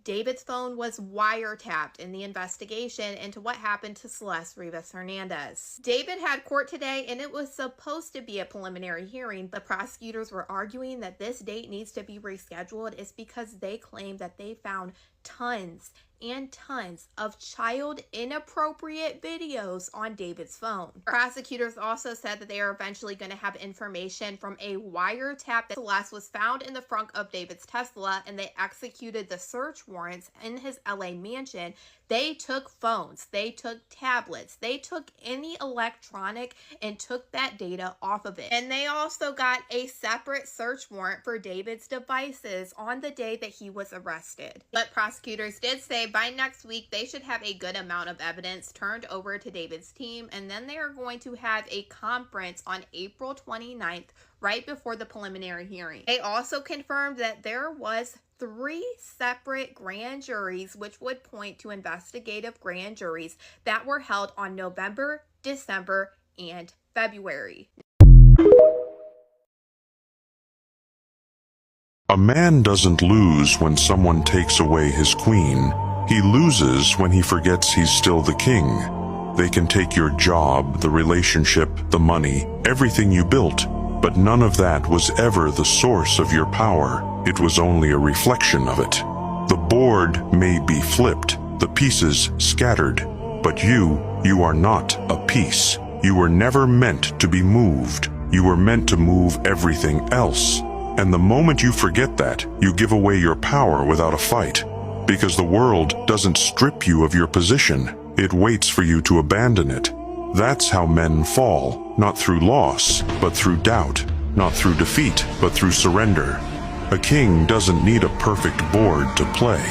David's phone was wiretapped in the investigation into what happened to Celeste Rivas Hernandez. David had court today, and it was supposed to be a preliminary hearing, but prosecutors were arguing that this date needs to be rescheduled. It's because they claim that they found tons and tons of child inappropriate videos on David's phone. Prosecutors also said that they are eventually going to have information from a wiretap that Celeste was found in the front of David's Tesla, and they executed the search warrants in his LA mansion. They took phones, they took tablets, they took any electronic and took that data off of it. And they also got a separate search warrant for David's devices on the day that he was arrested. But prosecutors did say by next week they should have a good amount of evidence turned over to David's team, and then they are going to have a conference on April 29th, right before the preliminary hearing. They also confirmed that there was 3 separate grand juries, which would point to investigative grand juries that were held on November, December, and February. A man doesn't lose when someone takes away his queen. He loses when he forgets he's still the king. They can take your job, the relationship, the money, everything you built, but none of that was ever the source of your power. It was only a reflection of it. The board may be flipped, the pieces scattered, but you are not a piece. You were never meant to be moved. You were meant to move everything else. And the moment you forget that, you give away your power without a fight. Because the world doesn't strip you of your position. It waits for you to abandon it. That's how men fall, not through loss, but through doubt, not through defeat, but through surrender. A king doesn't need a perfect board to play.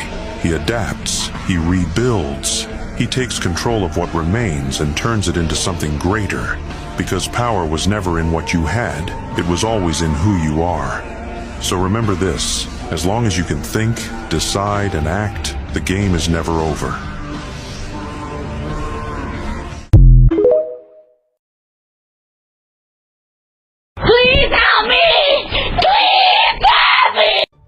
He adapts, he rebuilds, he takes control of what remains and turns it into something greater. Because power was never in what you had, it was always in who you are. So remember this, as long as you can think, decide, and act, the game is never over.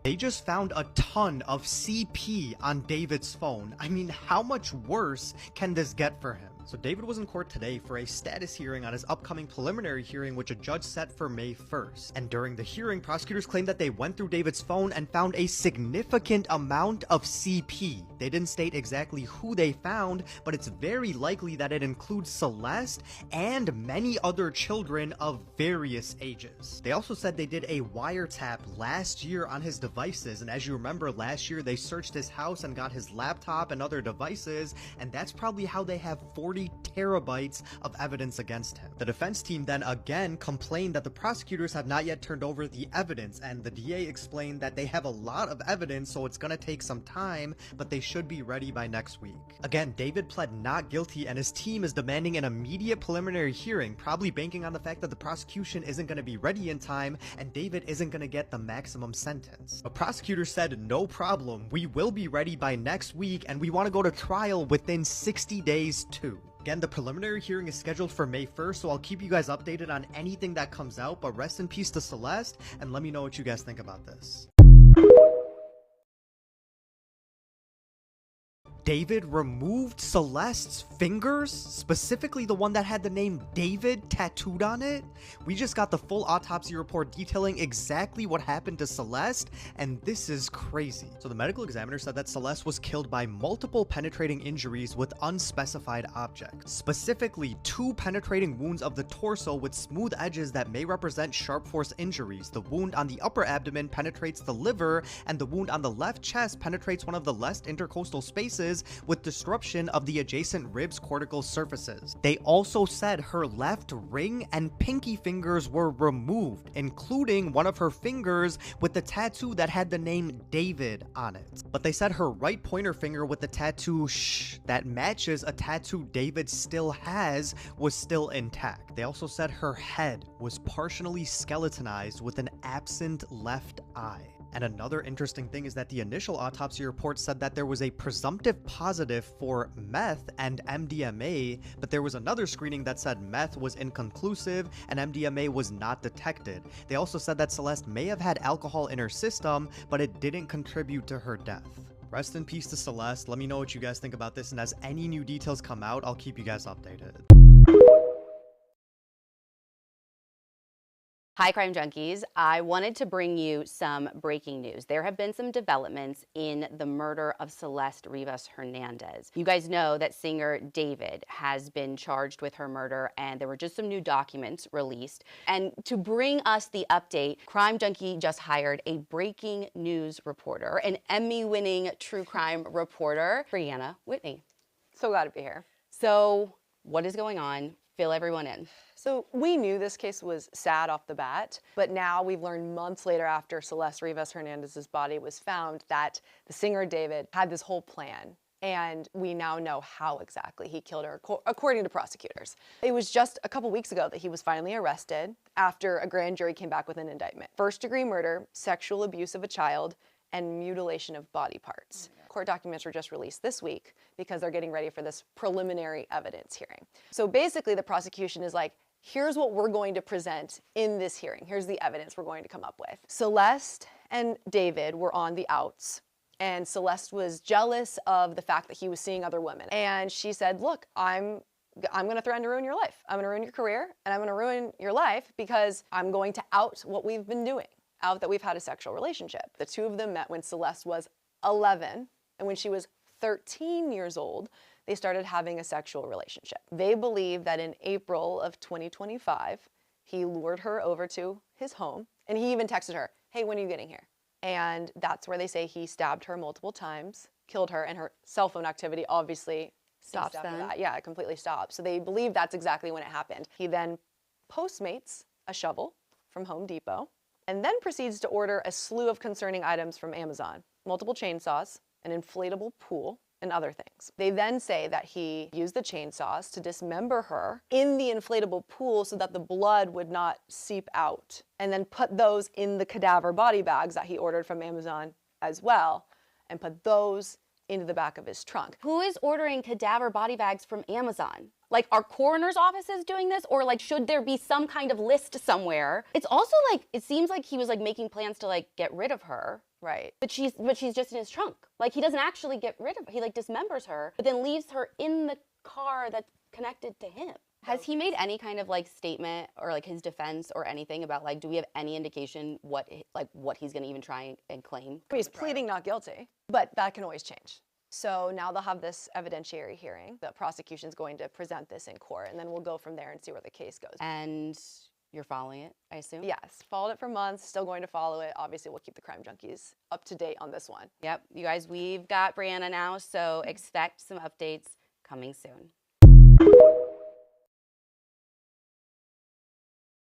They just found a ton of CP on David's phone. I mean, how much worse can this get for him? So David was in court today for a status hearing on his upcoming preliminary hearing, which a judge set for May 1st. And during the hearing, prosecutors claimed that they went through David's phone and found a significant amount of CP. They didn't state exactly who they found, but it's very likely that it includes Celeste and many other children of various ages. They also said they did a wiretap last year on his devices, and as you remember, last year they searched his house and got his laptop and other devices, and that's probably how they have 40 terabytes of evidence against him. The defense team then again complained that the prosecutors have not yet turned over the evidence, and the DA explained that they have a lot of evidence, so it's gonna take some time, but they should be ready by next week. Again, David pled not guilty, and his team is demanding an immediate preliminary hearing, probably banking on the fact that the prosecution isn't gonna be ready in time, and David isn't gonna get the maximum sentence. But prosecutors said, no problem, we will be ready by next week, and we want to go to trial within 60 days too. Again, the preliminary hearing is scheduled for May 1st, so I'll keep you guys updated on anything that comes out, but rest in peace to Celeste, and let me know what you guys think about this. David removed Celeste's fingers, specifically the one that had the name David tattooed on it. We just got the full autopsy report detailing exactly what happened to Celeste, and this is crazy. So the medical examiner said that Celeste was killed by multiple penetrating injuries with unspecified objects, specifically 2 penetrating wounds of the torso with smooth edges that may represent sharp force injuries. The wound on the upper abdomen penetrates the liver, and the wound on the left chest penetrates one of the left intercostal spaces with disruption of the adjacent ribs cortical surfaces. They also said her left ring and pinky fingers were removed, including one of her fingers with the tattoo that had the name David on it. But they said her right pointer finger with the tattoo that matches a tattoo David still has was still intact. They also said her head was partially skeletonized with an absent left eye. And another interesting thing is that the initial autopsy report said that there was a presumptive positive for meth and MDMA, but there was another screening that said meth was inconclusive and MDMA was not detected. They also said that Celeste may have had alcohol in her system, but it didn't contribute to her death. Rest in peace to Celeste. Let me know what you guys think about this, and as any new details come out, I'll keep you guys updated. Hi, Crime Junkies. I wanted to bring you some breaking news. There have been some developments in the murder of Celeste Rivas Hernandez. You guys know that singer David has been charged with her murder, and there were just some new documents released. And to bring us the update, Crime Junkie just hired a breaking news reporter, an Emmy-winning true crime reporter, Brianna Whitney. So glad to be here. So, what is going on? Fill everyone in. So we knew this case was sad off the bat, but now we've learned months later after Celeste Rivas Hernandez's body was found that the singer David had this whole plan. And we now know how exactly he killed her, according to prosecutors. It was just a couple weeks ago that he was finally arrested after a grand jury came back with an indictment. First-degree murder, sexual abuse of a child, and mutilation of body parts. Court documents were just released this week because they're getting ready for this preliminary evidence hearing. So basically the prosecution is like, here's what we're going to present in this hearing. Here's the evidence we're going to come up with. Celeste and David were on the outs, and Celeste was jealous of the fact that he was seeing other women. And she said, look, I'm gonna threaten to ruin your life. I'm gonna ruin your career, and I'm gonna ruin your life because I'm going to out what we've been doing, out that we've had a sexual relationship. The two of them met when Celeste was 11, and when she was 13 years old, they started having a sexual relationship. They believe that in April of 2025, he lured her over to his home, and he even texted her, hey, when are you getting here? And that's where they say he stabbed her multiple times, killed her, and her cell phone activity obviously stops after that. Yeah, it completely stops. So they believe that's exactly when it happened. He then Postmates a shovel from Home Depot, and then proceeds to order a slew of concerning items from Amazon, multiple chainsaws, an inflatable pool, and other things. They then say that he used the chainsaws to dismember her in the inflatable pool so that the blood would not seep out, and then put those in the cadaver body bags that he ordered from Amazon as well, and put those into the back of his trunk. Who is ordering cadaver body bags from Amazon? Like, are coroner's offices doing this? Or like, should there be some kind of list somewhere? It's also like, it seems like he was like making plans to like get rid of her. Right. But she's just in his trunk. Like, he doesn't actually get rid of her. He like dismembers her, but then leaves her in the car that's connected to him. Has he made any kind of like statement or like his defense or anything about like, do we have any indication what he's gonna even try and claim? I mean, he's pleading not guilty, but that can always change. So now they'll have this evidentiary hearing. The prosecution's going to present this in court, and then we'll go from there and see where the case goes. And you're following it, I assume? Yes, followed it for months, still going to follow it. Obviously, we'll keep the Crime Junkies up to date on this one. Yep, you guys, we've got Brianna now, so expect some updates coming soon.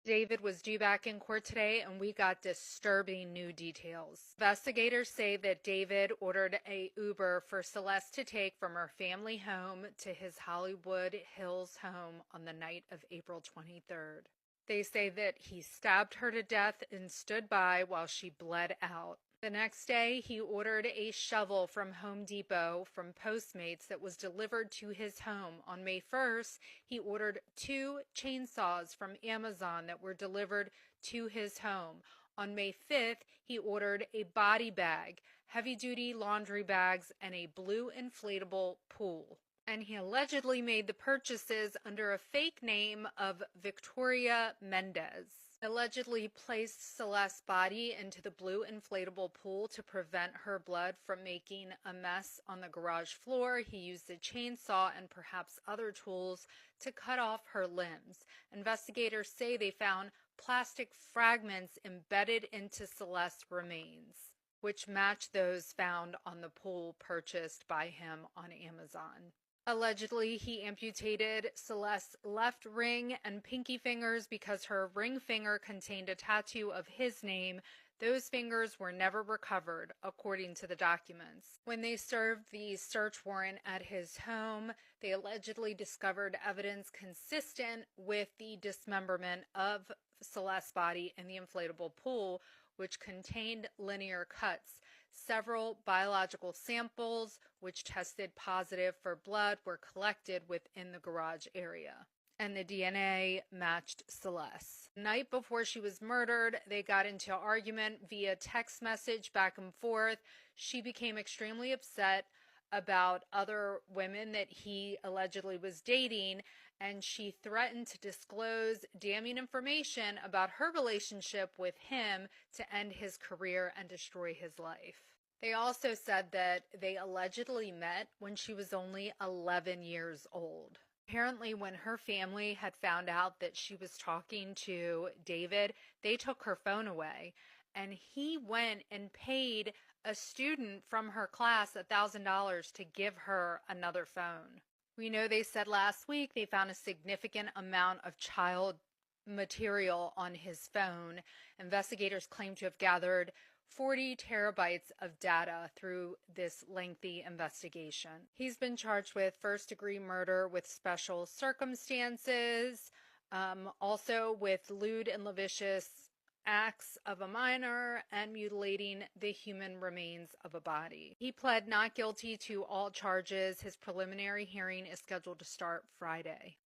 David was due back in court today, and we got disturbing new details. Investigators say that David ordered a Uber for Celeste to take from her family home to his Hollywood Hills home on the night of April 23rd. They say that he stabbed her to death and stood by while she bled out. The next day, he ordered a shovel from Home Depot from Postmates that was delivered to his home. On May 1st, he ordered 2 chainsaws from Amazon that were delivered to his home. On May 5th, he ordered a body bag, heavy-duty laundry bags, and a blue inflatable pool. And he allegedly made the purchases under a fake name of Victoria Mendez. Allegedly placed Celeste's body into the blue inflatable pool to prevent her blood from making a mess on the garage floor. He used a chainsaw and perhaps other tools to cut off her limbs. Investigators say they found plastic fragments embedded into Celeste's remains, which match those found on the pool purchased by him on Amazon. Allegedly, he amputated Celeste's left ring and pinky fingers because her ring finger contained a tattoo of his name. Those fingers were never recovered, according to the documents. When they served the search warrant at his home, they allegedly discovered evidence consistent with the dismemberment of Celeste's body in the inflatable pool, which contained linear cuts. Several biological samples, which tested positive for blood, were collected within the garage area, and the DNA matched Celeste. The night before she was murdered, they got into an argument via text message back and forth. She became extremely upset about other women that he allegedly was dating, and she threatened to disclose damning information about her relationship with him to end his career and destroy his life. They also said that they allegedly met when she was only 11 years old. Apparently, when her family had found out that she was talking to David, they took her phone away, and he went and paid a student from her class $1,000 to give her another phone. We know they said last week they found a significant amount of child material on his phone. Investigators claim to have gathered 40 terabytes of data through this lengthy investigation. He's been charged with first-degree murder with special circumstances, also with lewd and lascivious acts of a minor, and mutilating the human remains of a body. He pled not guilty to all charges. His preliminary hearing is scheduled to start Friday.